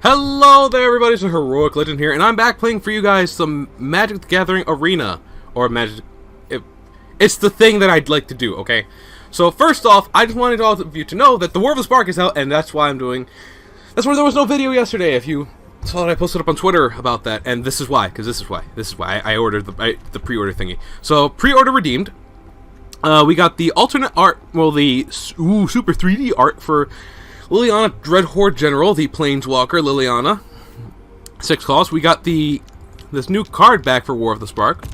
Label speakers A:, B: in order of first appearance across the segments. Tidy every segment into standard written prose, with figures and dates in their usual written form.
A: Hello there everybody, it's Heroic Legend here, and I'm back playing for you guys some Magic the Gathering Arena, or Magic... It's the thing that I'd like to do, okay? So first off, I just wanted all of you to know that the War of the Spark is out, and that's why I'm doing... That's why there was no video yesterday, if you saw that I posted up on Twitter about that, and this is why, because this is why I ordered the pre-order thingy. So, pre-order redeemed. We got the alternate art, well, the super 3D art for Liliana Dreadhorde General, the Planeswalker Liliana. 6 cost. We got this new card back for War of the Spark.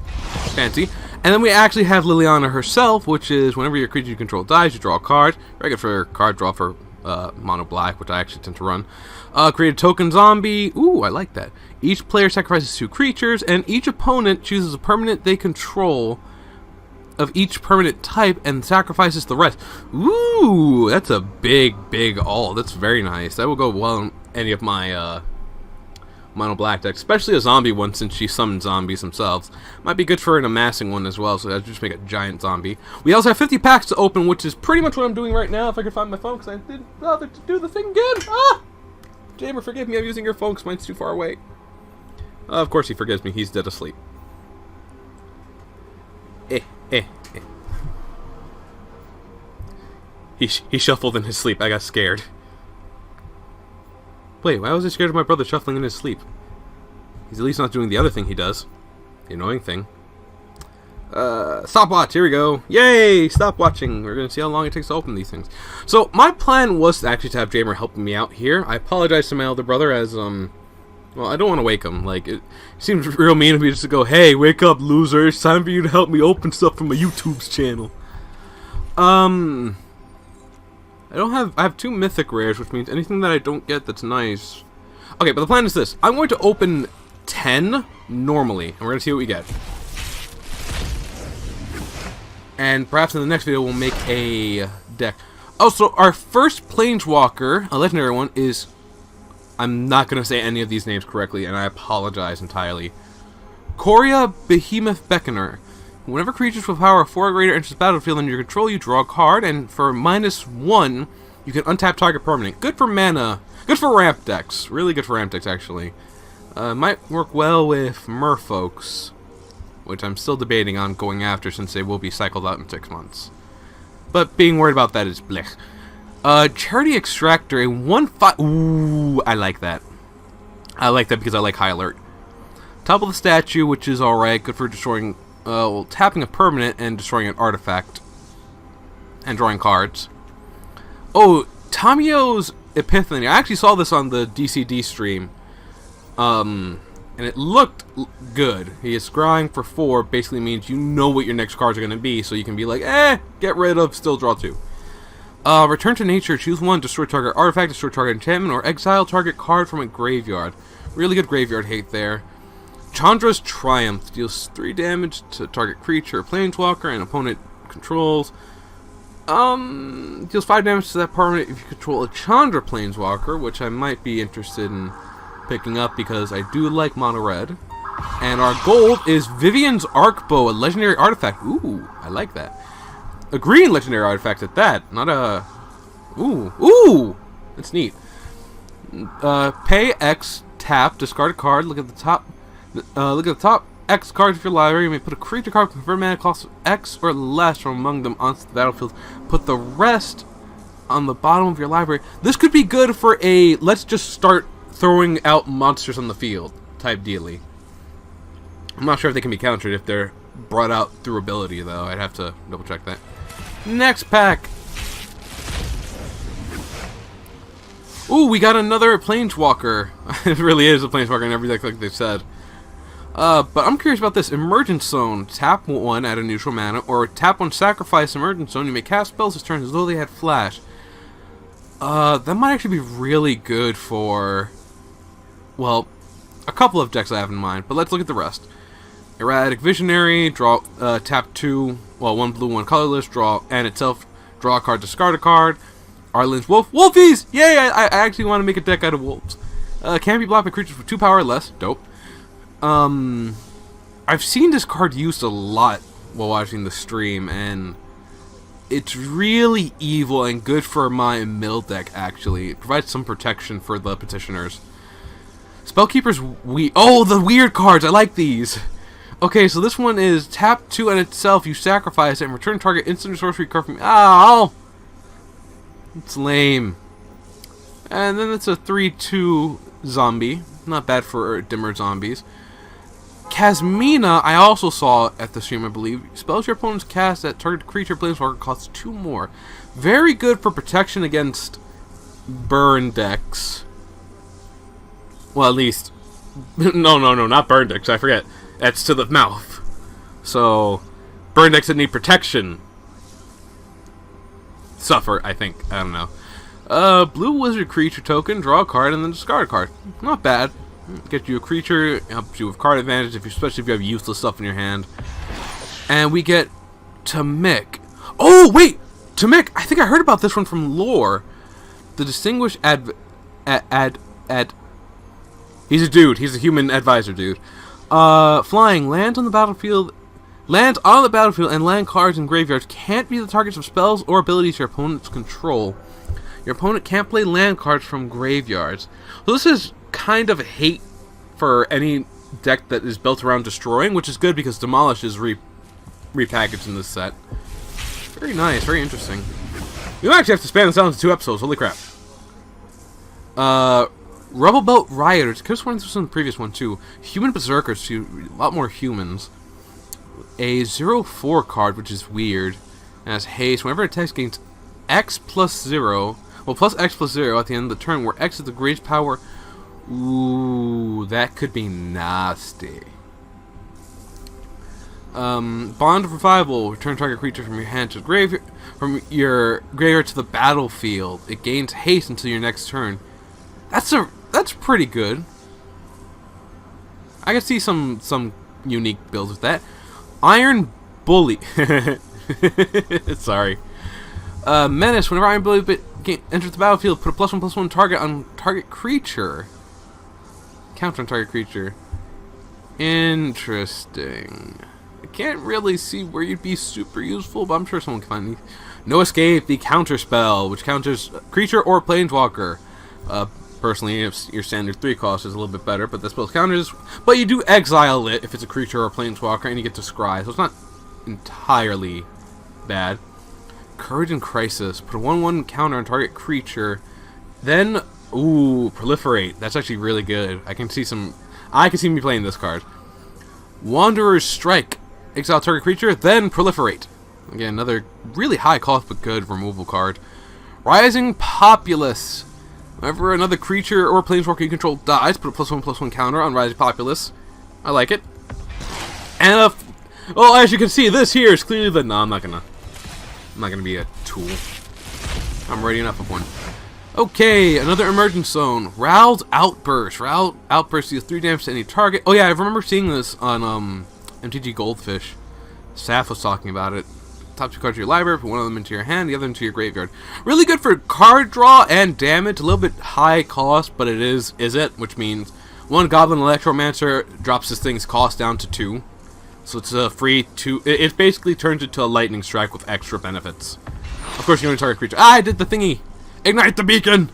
A: Fancy. And then we actually have Liliana herself, which is whenever your creature you control dies, you draw a card. Very good for card draw for mono black, which I actually tend to run. Create a token zombie. Ooh, I like that. Each player sacrifices 2 creatures, and each opponent chooses a permanent they control of each permanent type and sacrifices the rest. Ooh, that's a big all. That's very nice. That will go well in any of my mono black decks, especially a zombie one since she summons zombies themselves. Might be good for an amassing one as well, so I'll just make a giant zombie. We also have 50 packs to open, which is pretty much what I'm doing right now, if I can find my phone, because I didn't bother to do the thing again. Ah! Jamer, forgive me, I'm using your phone because mine's too far away. Of course he forgives me, he's dead asleep. He shuffled in his sleep. I got scared. Wait, why was I scared of my brother shuffling in his sleep? He's at least not doing the other thing he does. The annoying thing. Stopwatch, here we go. Yay! Stop watching. We're gonna see how long it takes to open these things. So, my plan was actually to have Jamer helping me out here. I apologize to my elder brother as, well, I don't want to wake him. Like, it seems real mean of me just to go, hey, wake up, loser. It's time for you to help me open stuff from my YouTube's channel. I have 2 mythic rares, which means anything that I don't get that's nice. Okay, but the plan is this. I'm going to open 10 normally, and we're going to see what we get. And perhaps in the next video we'll make a deck. Oh, so our first Planeswalker, a legendary one, is... I'm not going to say any of these names correctly, and I apologize entirely. Coria Behemoth Beckoner. Whenever creatures with power of 4 or greater enters the battlefield under your control, you draw a card, and for -1, you can untap target permanent. Good for mana. Good for ramp decks. Really good for ramp decks, actually. Might work well with merfolks, which I'm still debating on going after since they will be cycled out in 6 months. But being worried about that is blech. Charity Extractor, a 1/5. Ooh, I like that. I like that because I like High Alert. Topple the statue, which is alright. Good for destroying... well, tapping a permanent and destroying an artifact. And drawing cards. Oh, Tamio's Epiphany. I actually saw this on the DCD stream. And it looked good. He is scrying for 4. Basically means you know what your next cards are going to be. So you can be like, get rid of, still draw 2. Return to nature. Choose 1. Destroy target artifact, destroy target enchantment, or exile target card from a graveyard. Really good graveyard hate there. Chandra's Triumph deals 3 damage to target creature or planeswalker and opponent controls. Deals 5 damage to that permanent if you control a Chandra planeswalker, which I might be interested in picking up because I do like mono red. And our gold is Vivian's Arcbow, a legendary artifact. Ooh, I like that. A green legendary artifact at that, not a... Ooh, that's neat. Pay X, tap, discard a card, look at the top X cards of your library. You may put a creature card with confirmed mana cost of X or less from among them onto the battlefield. Put the rest on the bottom of your library. This could be good for a let's just start throwing out monsters on the field type dealy. I'm not sure if they can be countered if they're brought out through ability, though. I'd have to double check that. Next pack. Ooh, we got another Planeswalker. It really is a Planeswalker in every deck, like they said. But I'm curious about this. Emergence Zone. Tap 1, add a neutral mana, or tap 1, sacrifice Emergence Zone. You may cast spells this turn as though they had flash. That might actually be really good for, well, a couple of decks I have in mind, but let's look at the rest. Erratic Visionary, draw, tap 2, well, 1 blue, 1 colorless, draw, and itself, draw a card, discard a card. Arlen's Wolf. Wolfies! Yay! I actually want to make a deck out of wolves. Can't be blocked by creatures with 2 power or less. Dope. I've seen this card used a lot while watching the stream, and it's really evil and good for my mill deck, actually. It provides some protection for the petitioners. Spellkeeper's oh, the weird cards. I like these. Okay, so this one is tap 2 on itself. You sacrifice it and return target instant sorcery card from. Oh, it's lame. And then it's a 3/2 zombie. Not bad for dimmer zombies. Kasmina, I also saw at the stream, I believe. Spells your opponents cast at target creature planeswalker costs 2 more. Very good for protection against burn decks. Well, at least... No, not burn decks, I forget. That's to the mouth. So, burn decks that need protection suffer, I think. I don't know. Blue wizard creature token, draw a card, and then discard a card. Not bad. Get you a creature, helps you with card advantage, especially if you have useless stuff in your hand. And we get Tamik. Oh, wait! Tamik! I think I heard about this one from Lore. The distinguished He's a dude. He's a human advisor dude. Flying. Lands on the battlefield and land cards in graveyards can't be the targets of spells or abilities your opponents control. Your opponent can't play land cards from graveyards. So this is kind of a hate for any deck that is built around destroying, which is good because Demolish is repackaged in this set. Very nice, very interesting. You actually have to span this out into 2 episodes, holy crap. Rebel Belt Rioters, could have sworn this was in the previous one too. Human Berserkers, so a lot more humans. A 0/4 card, which is weird. And has haste. Whenever it attacks, gains X plus 0. Well, plus X plus 0 at the end of the turn, where X is the greatest power. Ooh, that could be nasty. Bond of Revival. Return target creature from your hand to the graveyard, from your graveyard to the battlefield. It gains haste until your next turn. That's pretty good. I can see some unique builds with that. Iron Bully. Sorry. Menace. Whenever Iron Bully enters the battlefield, put a +1/+1 target on target creature. Counter on target creature. Interesting. I can't really see where you'd be super useful, but I'm sure someone can find these. No Escape, the counter spell, which counters creature or planeswalker. Personally, if your standard 3 cost is a little bit better, but the spell's counters. But you do exile it if it's a creature or a planeswalker, and you get to scry, so it's not entirely bad. Courage and Crisis. Put a 1/1 counter on target creature. Then, ooh, Proliferate. That's actually really good. I can see me playing this card. Wanderer's Strike. Exile target creature, then Proliferate. Again, another really high cost but good removal card. Rising Populace. Whenever another creature or planeswalker you control dies, put a +1/+1 counter on Rising Populace. I like it. And well, as you can see, this here is clearly the. No, I'm not gonna be a tool. I'm ready enough of one. Okay, another Emergence Zone. Routed Outburst. Routed Outburst deals 3 damage to any target. Oh yeah, I remember seeing this on MTG Goldfish. Saf was talking about it. Top 2 cards of your library, put one of them into your hand, the other into your graveyard. Really good for card draw and damage. A little bit high cost, but it is it, which means 1 Goblin Electromancer drops this thing's cost down to 2. So it's a free 2. It basically turns into a Lightning Strike with extra benefits. Of course, you only target creature. I did the thingy! Ignite the beacon!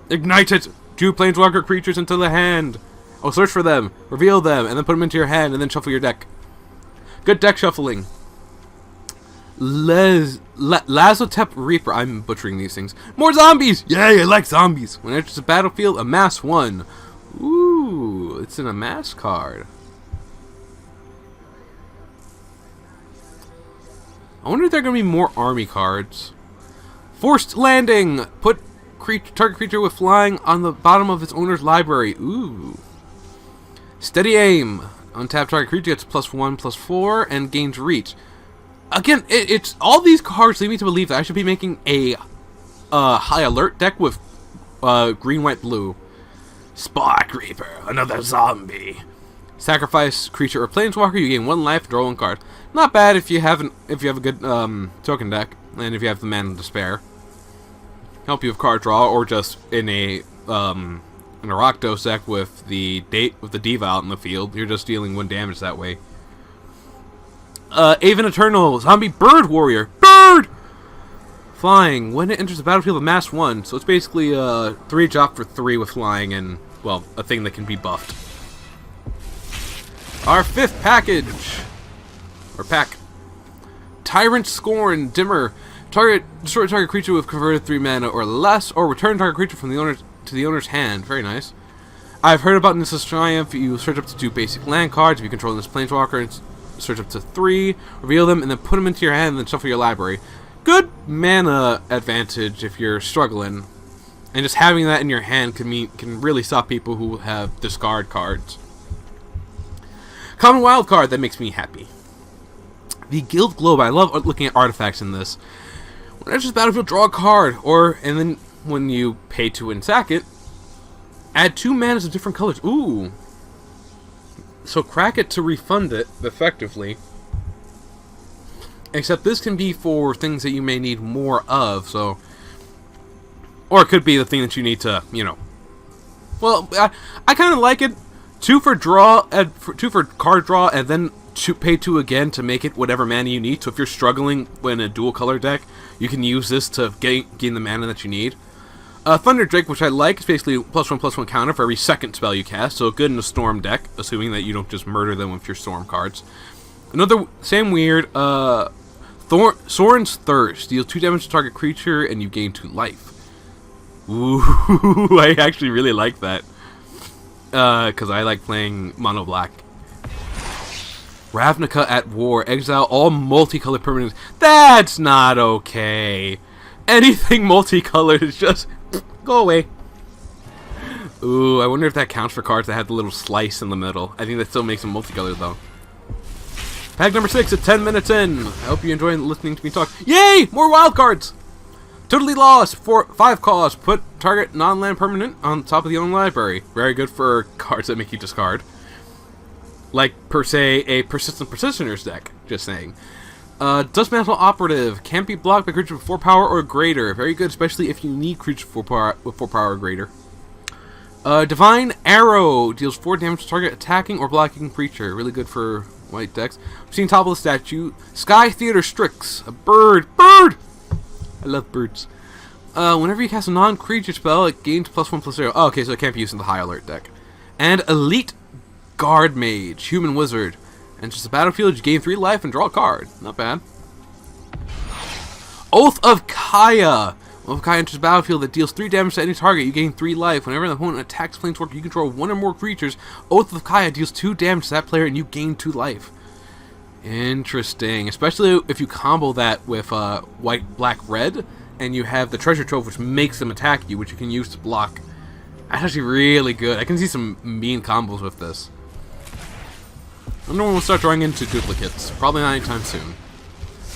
A: Ignite it! 2 planeswalker creatures into the hand. Oh, search for them, reveal them, and then put them into your hand, and then shuffle your deck. Good deck shuffling. Lazotep Reaper. I'm butchering these things. More zombies! Yay, I like zombies. When it enters the battlefield, amass 1. Ooh, it's an amass card. I wonder if there are going to be more army cards. Forced Landing. Put target creature with flying on the bottom of its owner's library. Ooh. Steady Aim. Untap target creature gets +1/+4 and gains reach. Again, it's all these cards lead me to believe that I should be making a high alert deck with green, white, blue. Spark Reaper, another zombie. Sacrifice creature or planeswalker. You gain 1 life, draw 1 card. Not bad if you have a good token deck and if you have the mana to spare. Help you with card draw, or just in a Rakdos deck with the Diva out in the field. You're just dealing 1 damage that way. Aven Eternal, Zombie Bird Warrior. Bird! Flying. When it enters the battlefield, amass 1. So it's basically 3 drop for 3 with flying and well, a thing that can be buffed. Our 5th package, or pack. Tyrant Scorn, Dimmer. Destroy target creature with converted 3 mana or less, or return target creature from the owner to the owner's hand. Very nice. I've heard about Nissa's Triumph. You search up to 2 basic land cards. If you control this planeswalker, and search up to 3, reveal them, and then put them into your hand, and then shuffle your library. Good mana advantage if you're struggling. And just having that in your hand can really stop people who have discard cards. Common wild card, that makes me happy. The Guild Globe. I love looking at artifacts in this. When it enters the battlefield, draw a card, and then when you pay to and sack it, add 2 manas of different colors. Ooh. So crack it to refund it, effectively. Except this can be for things that you may need more of, so... Or it could be the thing that you need to, you know... Well, I kind of like it. 2 for draw, 2 for card draw, and then pay 2 again to make it whatever mana you need. So if you're struggling in a dual color deck, you can use this to gain the mana that you need. Thunder Drake, which I like, is basically +1/+1 counter for every second spell you cast, so good in a Storm deck, assuming that you don't just murder them with your Storm cards. Another, same weird, Sorin's Thirst. Deals 2 damage to target creature, and you gain 2 life. Ooh, I actually really like that. Because I like playing mono black. Ravnica at War. Exile all multicolored permanents. That's not okay. Anything multicolored is just... go away. Ooh, I wonder if that counts for cards that have the little slice in the middle. I think that still makes them multicolored, though. Pack number 6 at 10 minutes in. I hope you enjoy listening to me talk. Yay! More wild cards! Totally Lost. 5 cost. Put target non-land permanent on top of the own library. Very good for cards that make you discard. Like, per se, a Persistent Persisters deck. Just saying. Dustmantle Operative. Can't be blocked by creatures with 4 power or greater. Very good, especially if you need creatures with 4 power or greater. Divine Arrow. Deals 4 damage to target attacking or blocking creature. Really good for white decks. We've seen top of the statue. Sky Theater Strix. A bird. Bird! I love birds. Whenever you cast a non-creature spell, it gains +1/+0. Oh, okay, so it can't be used in the high alert deck. And Elite Guard Mage. Human Wizard. Enters the battlefield, you gain 3 life and draw a card. Not bad. Oath of Kaya. Oath of Kaya enters the battlefield that deals 3 damage to any target. You gain 3 life. Whenever an opponent attacks Planeswalker, you control 1 or more creatures. Oath of Kaya deals 2 damage to that player and you gain 2 life. Interesting. Especially if you combo that with white, black, red, and you have the Treasure Trove, which makes them attack you, which you can use to block. That's actually really good. I can see some mean combos with this. I wonder when we'll start drawing into duplicates. Probably not anytime soon.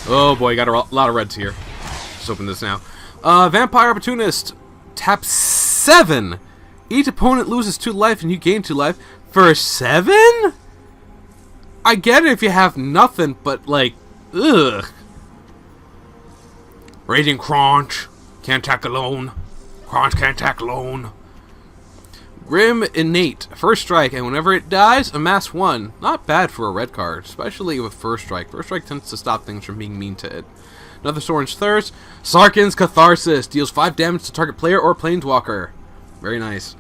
A: Oh boy, got a lot of reds here. Let's open this now. Vampire Opportunist. Tap 7. Each opponent loses 2 life and you gain 2 life. For 7? I get it if you have nothing, but like, ugh. Raging Crunch. Can't attack alone. Crunch can't attack alone. Grim Innate. First strike, and whenever it dies, amass 1. Not bad for a red card, especially with first strike. First strike tends to stop things from being mean to it. Another Sorin's Thirst. Sarkhan's Catharsis. Deals 5 damage to target player or planeswalker. Very nice.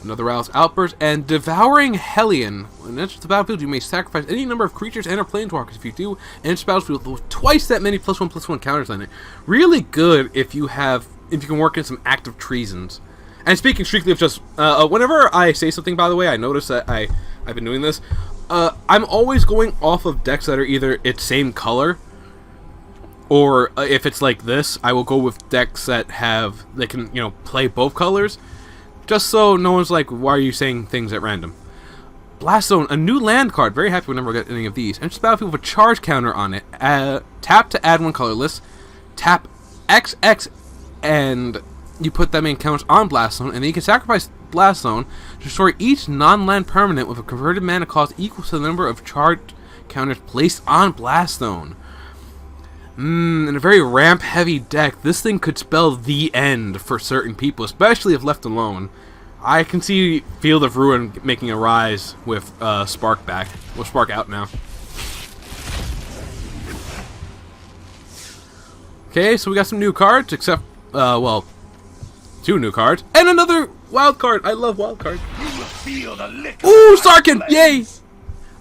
A: Another Rouse Outburst. And Devouring Hellion. When it enters the battlefield, you may sacrifice any number of creatures and or planeswalkers. If you do, enter the battlefield with twice that many +1/+1 counters on it. Really good if you can work in some active treasons. And speaking strictly of just, whenever I say something, by the way, I notice that I've been doing this. I'm always going off of decks that are either its same color, or if it's like this, I will go with decks that can, play both colors. Just so no one's like, why are you saying things at random? Blast Zone, a new land card. Very happy whenever I get any of these. Enters the battlefield with a charge counter on it. Tap to add 1 colorless. Tap XX and you put that main counters on Blast Zone, and then you can sacrifice Blast Zone to destroy each non-land permanent with a converted mana cost equal to the number of charge counters placed on Blast Zone. In a very ramp-heavy deck, this thing could spell the end for certain people, especially if left alone. I can see Field of Ruin making a rise with Spark back. Well, Spark out now. Okay, so we got some new cards, except, 2 new cards, and another Wild card. I love wild card.
B: You will feel the lick.
A: Ooh, Sarkin! Yay!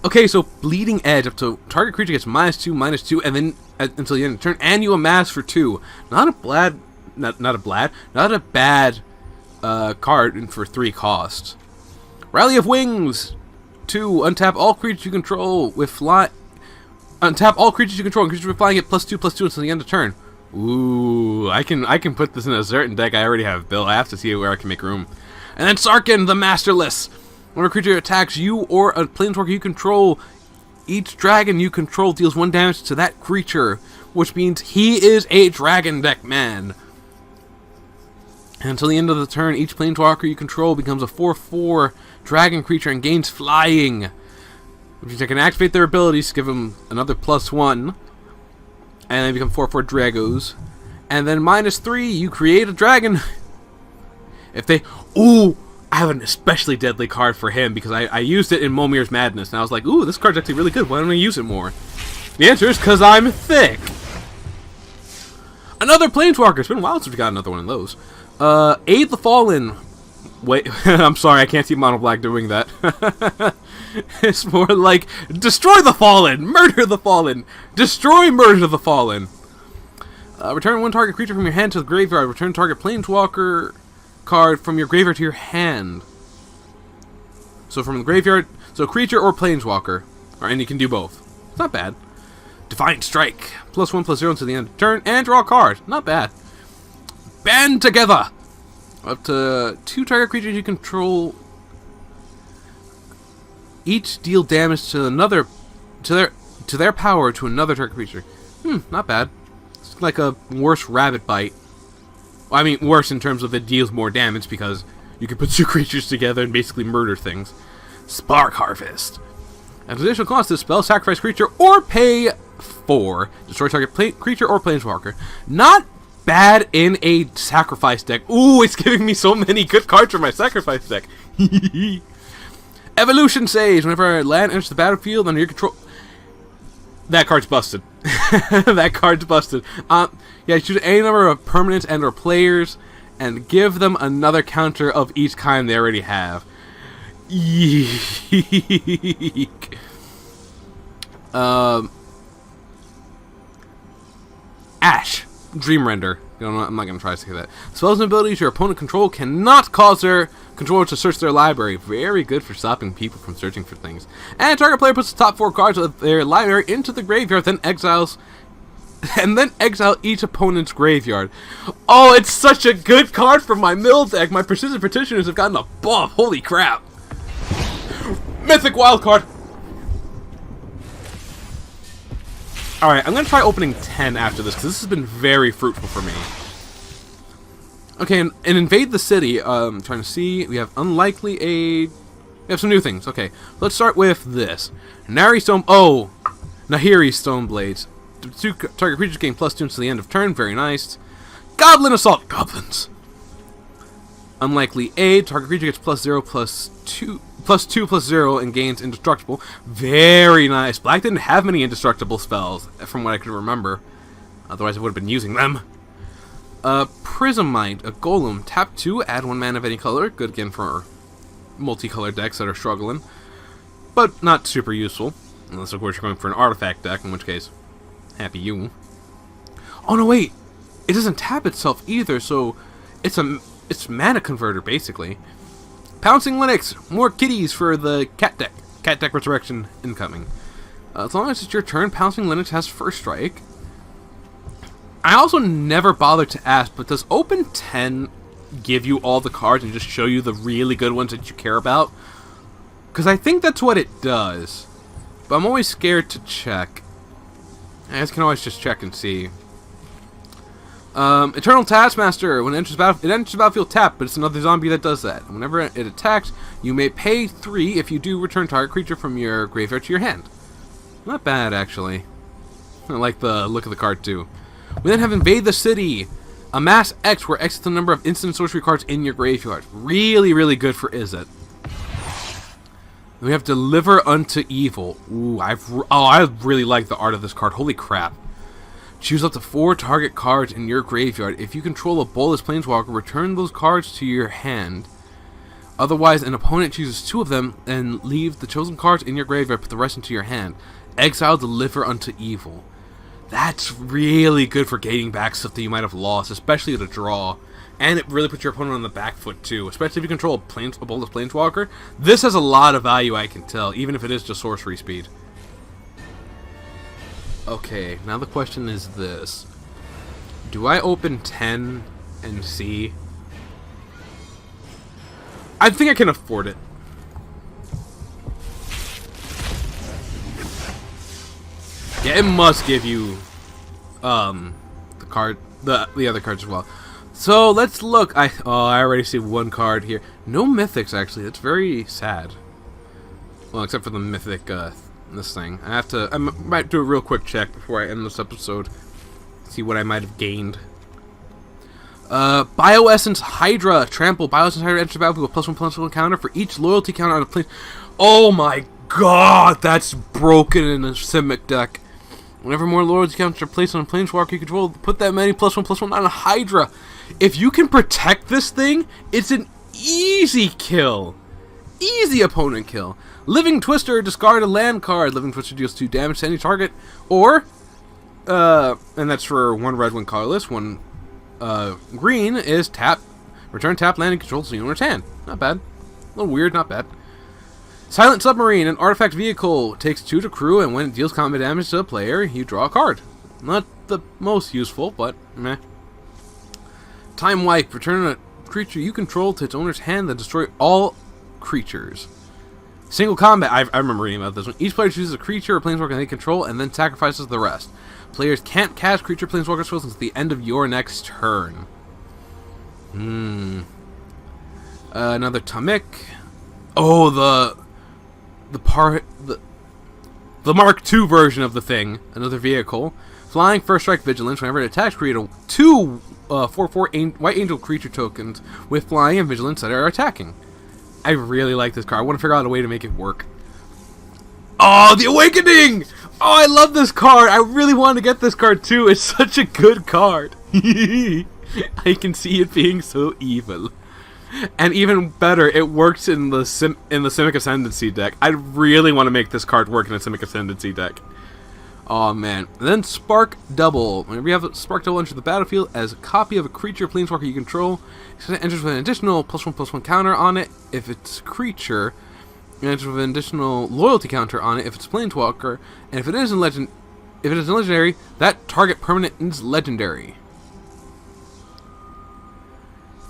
A: Okay, so Bleeding Edge up to target creature gets -2/-2, and then until the end of the turn, and you amass for 2. Not a bad card for 3 cost. Rally of Wings. 2. Untap all creatures you control with fly. Untap all creatures you control, and creatures with flying get +2/+2 until the end of turn. Ooh, I can put this in a certain deck I already have built. I have to see where I can make room. And then Sarkin, the Masterless. When a creature attacks you or a planeswalker you control, each dragon you control deals 1 damage to that creature, which means he is a dragon deck man. And until the end of the turn, each planeswalker you control becomes a 4/4 dragon creature and gains flying. Which means I can activate their abilities, give them another +1, and they become 4/4 Dragos. And then -3, you create a dragon. If they... Ooh! I have an especially deadly card for him because I used it in Momir's Madness, and I was like, ooh, this card's actually really good. Why don't I use it more? The answer is because I'm thick. Another Planeswalker. It's been a while since we got another one of those. Aid the Fallen. Wait, I'm sorry, I can't see Mono Black doing that. It's more like, destroy the Fallen, murder the Fallen, destroy, murder the Fallen. Return 1 target creature from your hand to the graveyard. Return target Planeswalker card from your graveyard to your hand. So from the graveyard, so creature or planeswalker, and you can do both. It's not bad. Defiant Strike, +1/+0 until the end of the turn, and draw a card. Not bad. Band Together. Up to 2 target creatures you control. Each deal damage to another, to their power to another target creature. Not bad. It's like a worse Rabbit Bite. I mean, worse in terms of it deals more damage because you can put 2 creatures together and basically murder things. Spark Harvest. At additional cost, this spell, sacrifice creature or pay 4. Destroy target creature or planeswalker. Not bad in a sacrifice deck. Ooh, it's giving me so many good cards for my sacrifice deck. Evolution Sage. Whenever a land enters the battlefield under your control... That card's busted. That card's busted. Yeah, choose any number of permanents and or players, and give them another counter of each kind they already have. Yeek. Ash. Dream Render. I'm not going to try to say that. Spells and abilities your opponent control cannot cause their controller to search their library. Very good for stopping people from searching for things. And target player puts the top 4 cards of their library into the graveyard, then exiles... And then exile each opponent's graveyard. Oh, it's such a good card for my mill deck. My Persistent Petitioners have gotten a buff. Holy crap. Mythic Wildcard. Alright, I'm going to try opening 10 after this, because this has been very fruitful for me. Okay, and Invade the City. I'm trying to see. We have Unlikely Aid. We have some new things. Okay, let's start with this. Nahiri Stoneblades. 2 target creatures gain +2 until the end of turn. Very nice. Goblin Assault. Goblins. Unlikely Aid. Target creature gets +2/+0 and gains Indestructible. Very nice. Black didn't have many indestructible spells, from what I can remember. Otherwise, I would have been using them. Prismite. A Golem. Tap 2. Add 1 mana of any color. Good again for multicolored decks that are struggling. But not super useful. Unless, of course, you're going for an artifact deck, in which case... Happy you. Oh no, wait! It doesn't tap itself either, so it's mana converter basically. Pouncing Linux, more kitties for the cat deck. Cat deck resurrection incoming. As long as it's your turn, Pouncing Linux has first strike. I also never bothered to ask, but does Open 10 give you all the cards and just show you the really good ones that you care about? Because I think that's what it does. But I'm always scared to check. I guess can always just check and see. Eternal Taskmaster. When it enters the battlefield tapped, but it's another zombie that does that. Whenever it attacks, you may pay 3. If you do, return target creature from your graveyard to your hand. Not bad, actually. I like the look of the card, too. We then have Invade the City. Amass X, where X is the number of instant sorcery cards in your graveyard. Really, really good for Izzet. We have Deliver Unto Evil. Ooh, I really like the art of this card. Holy crap. Choose up to 4 target cards in your graveyard. If you control a Bolas Planeswalker, return those cards to your hand. Otherwise, an opponent chooses 2 of them and leave the chosen cards in your graveyard, put the rest into your hand. Exile, deliver unto evil. That's really good for gating back stuff that you might have lost, especially at a draw. And it really puts your opponent on the back foot too, especially if you control a bolus planeswalker. This has a lot of value, I can tell, even if it is just sorcery speed. Okay, now the question is this. Do I open 10 and see? I think I can afford it. Yeah, it must give you the other cards as well. So let's look. I already see 1 card here. No mythics actually. That's very sad. Well, except for the mythic this thing. I might do a real quick check before I end this episode. See what I might have gained. Bioessence Hydra. Trample. Bioessence Hydra enters the battlefield with +1/+1 counter for each loyalty counter on a plane. Oh my god, that's broken in a Simic deck. Whenever more loyalty counters are placed on a planeswalker you control, put that many +1/+1 on a Hydra. If you can protect this thing, it's an easy kill. Easy opponent kill. Living Twister, discard a land card. Living Twister deals 2 damage to any target. Or, and that's for 1 red, 1 colorless. 1 green is tap. Return tap land and control to the owner's hand. Not bad. A little weird, not bad. Silent Submarine, an artifact vehicle, takes 2 to crew, and when it deals combat damage to a player, you draw a card. Not the most useful, but meh. Time Wipe, return a creature you control to its owner's hand, then destroy all creatures. Single combat, I remember reading about this one. Each player chooses a creature or planeswalker they control, and then sacrifices the rest. Players can't cast creature planeswalker spells until the end of your next turn. Another Tamic. Oh, the Mark II version of the thing. Another vehicle. Flying, First Strike, Vigilance. Whenever it attacks, create 2 4/4 White Angel creature tokens with Flying and Vigilance that are attacking. I really like this card. I want to figure out a way to make it work. Oh, the Awakening! Oh, I love this card. I really want to get this card too. It's such a good card. I can see it being so evil. And even better, it works in the Simic Ascendancy deck. I really want to make this card work in a Simic Ascendancy deck. Oh man. And then Spark Double. Whenever you have a Spark Double enter the battlefield as a copy of a creature planeswalker you control, it enters with an additional +1/+1 counter on it if it's a creature. It enters with an additional loyalty counter on it if it's a planeswalker, and if it is legendary, that target permanent is legendary.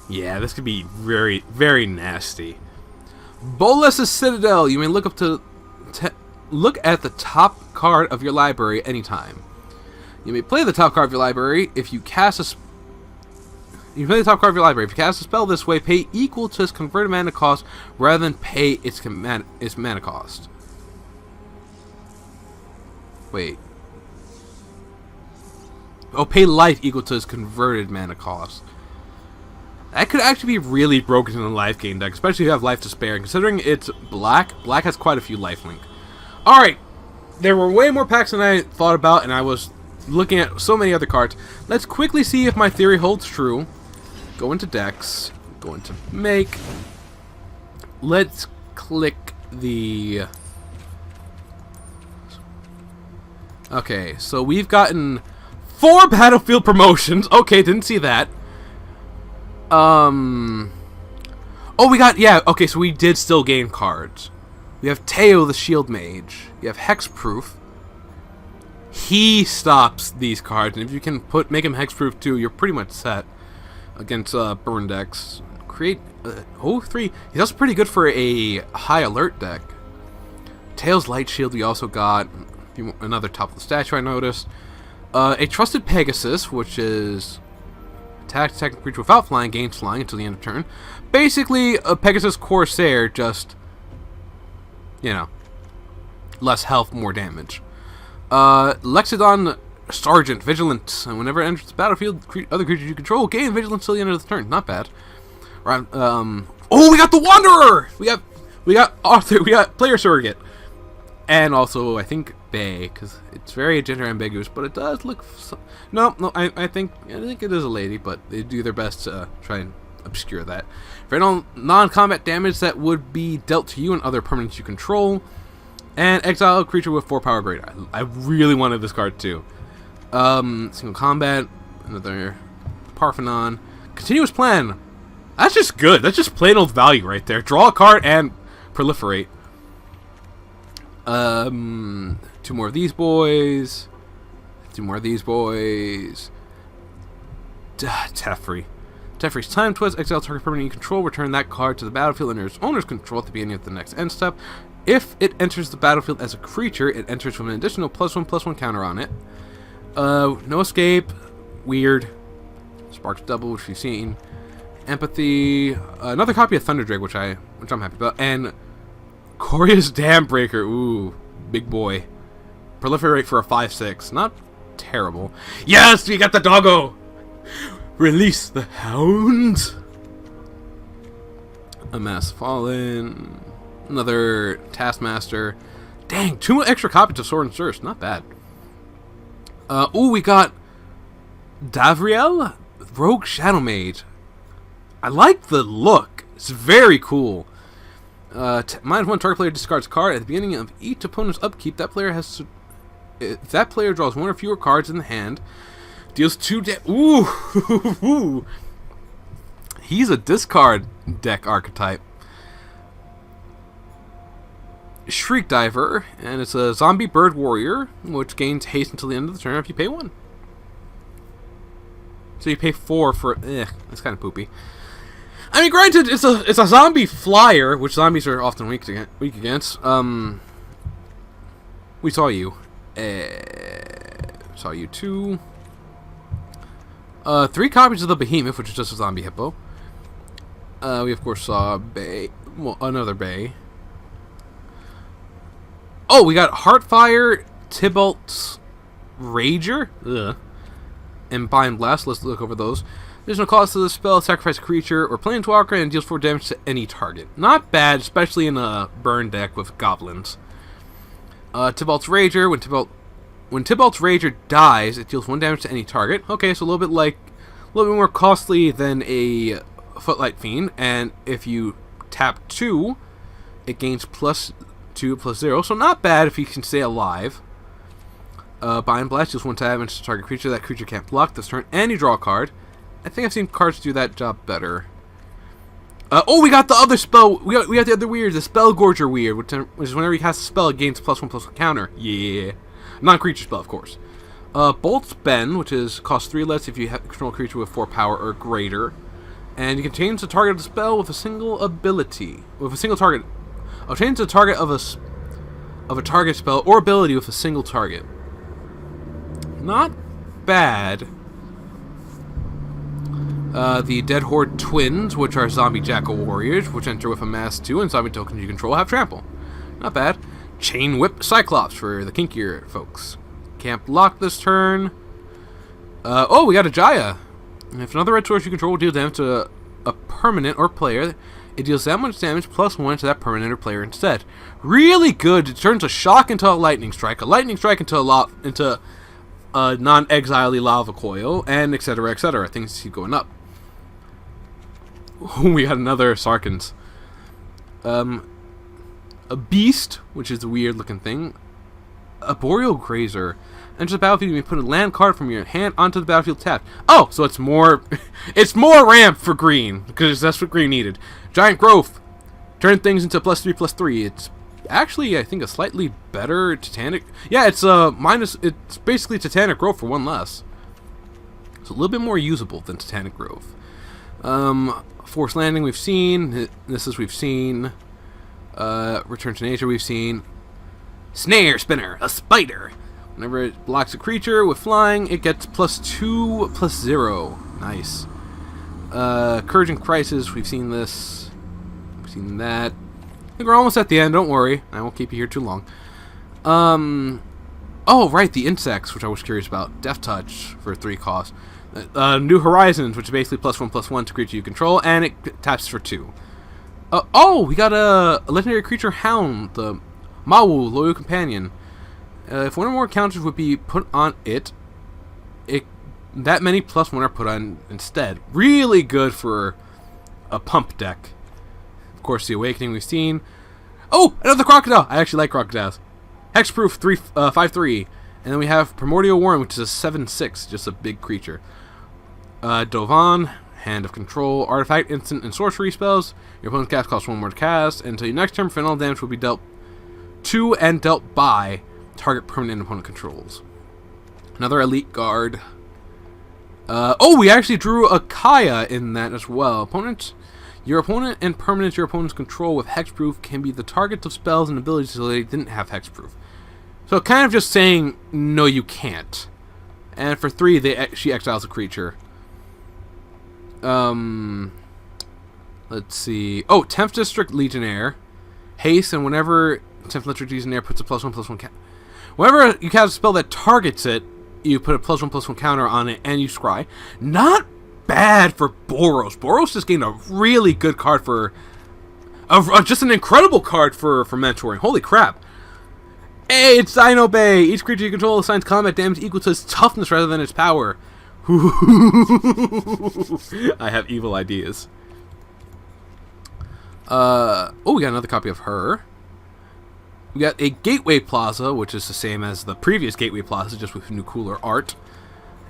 A: Yeah, this could be very, very nasty. Bolas' Citadel. You may look at the top card of your library anytime. You may play the top card of your library if you cast a. You play the top card of your library. If you cast a spell this way, pay equal to its converted mana cost rather than pay its mana cost. Wait. Oh, pay life equal to its converted mana cost. That could actually be really broken in the life gain deck, especially if you have life to spare. And considering it's black has quite a few lifelink. Alright, there were way more packs than I thought about, and I was looking at so many other cards. Let's quickly see if my theory holds true. Go into decks, go into make. Let's click the... Okay, so we've gotten 4 battlefield promotions. Okay, didn't see that. Oh, we got... Yeah, okay, so we did still gain cards. We have Teo the Shield Mage. You have Hexproof. He stops these cards, and if you can make him Hexproof too, you're pretty much set against burn decks. Create 3. He's also pretty good for a high alert deck. Tails Light Shield we also got. Another top of the statue I noticed. A Trusted Pegasus, which is attack creature without flying, gains flying until the end of turn. Basically, a Pegasus Corsair, just, you know, less health, more damage. Lexodon Sergeant, Vigilance, and whenever it enters the battlefield, other creatures you control gain Vigilance till the end of the turn. Not bad. Right, oh, we got the Wanderer! We got Arthur, we got Player Surrogate. And also, I think, Bay, because it's very gender ambiguous, but it does look... No, I think it is a lady, but they do their best to try and obscure that. For any non-combat damage that would be dealt to you and other permanents you control, and exile a creature with 4 power greater. I really wanted this card too. Single combat, another Parthenon. Continuous plan. That's just good. That's just plain old value right there. Draw a card and proliferate. 2 more of these boys. 2 more of these boys. Teferi. Teferi's time twist. Exile target permanent you control. Return that card to the battlefield under its owner's control at the beginning of the next end step. If it enters the battlefield as a creature, it enters with an additional +1/+1 counter on it. No escape. Weird. Sparks double, which we've seen. Empathy. Another copy of Thunderdrake, which I'm happy about. And Coria's Dambreaker. Ooh, big boy. Proliferate for a 5/6. Not terrible. Yes, we got the doggo. Release the hound. Amass Fallen. Another Taskmaster. Dang, 2 extra copies of Sword and Thirst. Not bad. Ooh, we got Davriel, Rogue Shadow Mage. I like the look. It's very cool. -1 target player discards a card at the beginning of each opponent's upkeep. That player has to, if that player draws 1 or fewer cards in the hand, deals 2 Ooh, he's a discard deck archetype. Shriek Diver, and it's a zombie bird warrior, which gains haste until the end of the turn if you pay 1. So you pay 4 for. That's kind of poopy. I mean, granted, it's a zombie flyer, which zombies are often weak against. We saw you. Saw you too. 3 copies of the Behemoth, which is just a zombie hippo. We of course saw Bay. Well, another Bay. Oh, we got Heartfire, Tybalt's Rager, and Bind Blast. Let's look over those. There's no cost to the spell. Sacrifice a creature or planeswalker and deals 4 damage to any target. Not bad, especially in a burn deck with goblins. Tybalt's Rager. When Tybalt's Rager dies, it deals 1 damage to any target. Okay, so a little bit more costly than a Footlight Fiend. And if you tap 2, it gains +2/+0, so not bad if he can stay alive. Bind Blast deals 1 damage to target creature. That creature can't block this turn, and you draw a card. I think I've seen cards do that job better. Oh, we got the other spell. We got the other weird, the Spell Gorger weird, which is whenever you cast a spell, it gains +1/+1 counter. Yeah, non-creature spell, of course. Bolt's Bend, which costs 3 less if you control a creature with 4 power or greater, and you can change the target of the spell with a single ability, with a single target. I'll change the target of a target spell or ability with a single target. Not bad. The Dead Horde Twins, which are zombie jackal warriors, which enter with a mass 2 and zombie tokens you control have trample. Not bad. Chain Whip Cyclops for the kinkier folks. Can't block this turn. Oh, we got a Jaya. If another red source you control will deal damage to a permanent or player, it deals that much damage +1 to that permanent or player instead. Really good. It turns a shock into a lightning strike into a non-exile lava coil, and etc. etc. Things keep going up. We got another Sarkans. A Beast, which is a weird looking thing. A Boreal Grazer. Enters the battlefield, you may put a land card from your hand onto the battlefield tapped. Oh, so it's more it's more ramp for green, because that's what green needed. Giant Growth. Turn things into +3/+3. It's actually, I think, a slightly better Titanic. Yeah, it's it's basically Titanic Growth for 1 less. It's a little bit more usable than Titanic Growth. Forced Landing we've seen. We've seen. Return to Nature we've seen. Snare Spinner, a spider. Whenever it blocks a creature with flying, it gets +2/+0. Nice. Courage and Crisis, we've seen this. We've seen that. I think we're almost at the end, don't worry. I won't keep you here too long. Oh, right, the insects, which I was curious about. Death Touch for 3 cost. New Horizons, which is basically +1/+1 to creature you control, and it taps for 2. Oh, we got a legendary creature Hound, the Mawu, Loyal Companion. If 1 or more counters would be put on it, that many +1 are put on instead. Really good for a pump deck. Of course, the Awakening we've seen. Oh, another crocodile! I actually like crocodiles. Hexproof 5/3. And then we have Primordial Worm, which is a 7/6, just a big creature. Dovan, Hand of Control, Artifact, Instant, and Sorcery spells. Your opponent's cast costs 1 more to cast. Until your next turn, final damage will be dealt to and dealt by target permanent opponent controls. Another Elite Guard. Oh, we actually drew a Kaya in that as well. Your opponent and permanents your opponent's control with Hexproof can be the targets of spells and abilities so they didn't have Hexproof. So kind of just saying, no, you can't. And for 3, she exiles a creature. Let's see. Oh, 10th District Legionnaire. Haste, and whenever 10th District Legionnaire puts a +1/+1 whenever you cast a spell that targets it, you put a +1/+1 counter on it, and you scry. Not bad for Boros. Boros just gained a really good card for... just an incredible card for mentoring. Holy crap. Hey, it's Dino Bay. Each creature you control assigns combat damage equal to its toughness rather than its power. I have evil ideas. Oh, we got another copy of her. We got a Gateway Plaza, which is the same as the previous Gateway Plaza, just with new cooler art.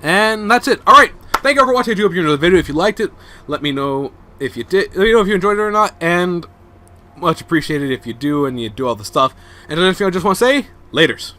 A: And that's it. Alright, thank you all for watching. I do hope you enjoyed the video. If you liked it, let me know if you did. Let me know if you enjoyed it or not. And much appreciated if you do and you do all the stuff. And then if you just want to say, laters.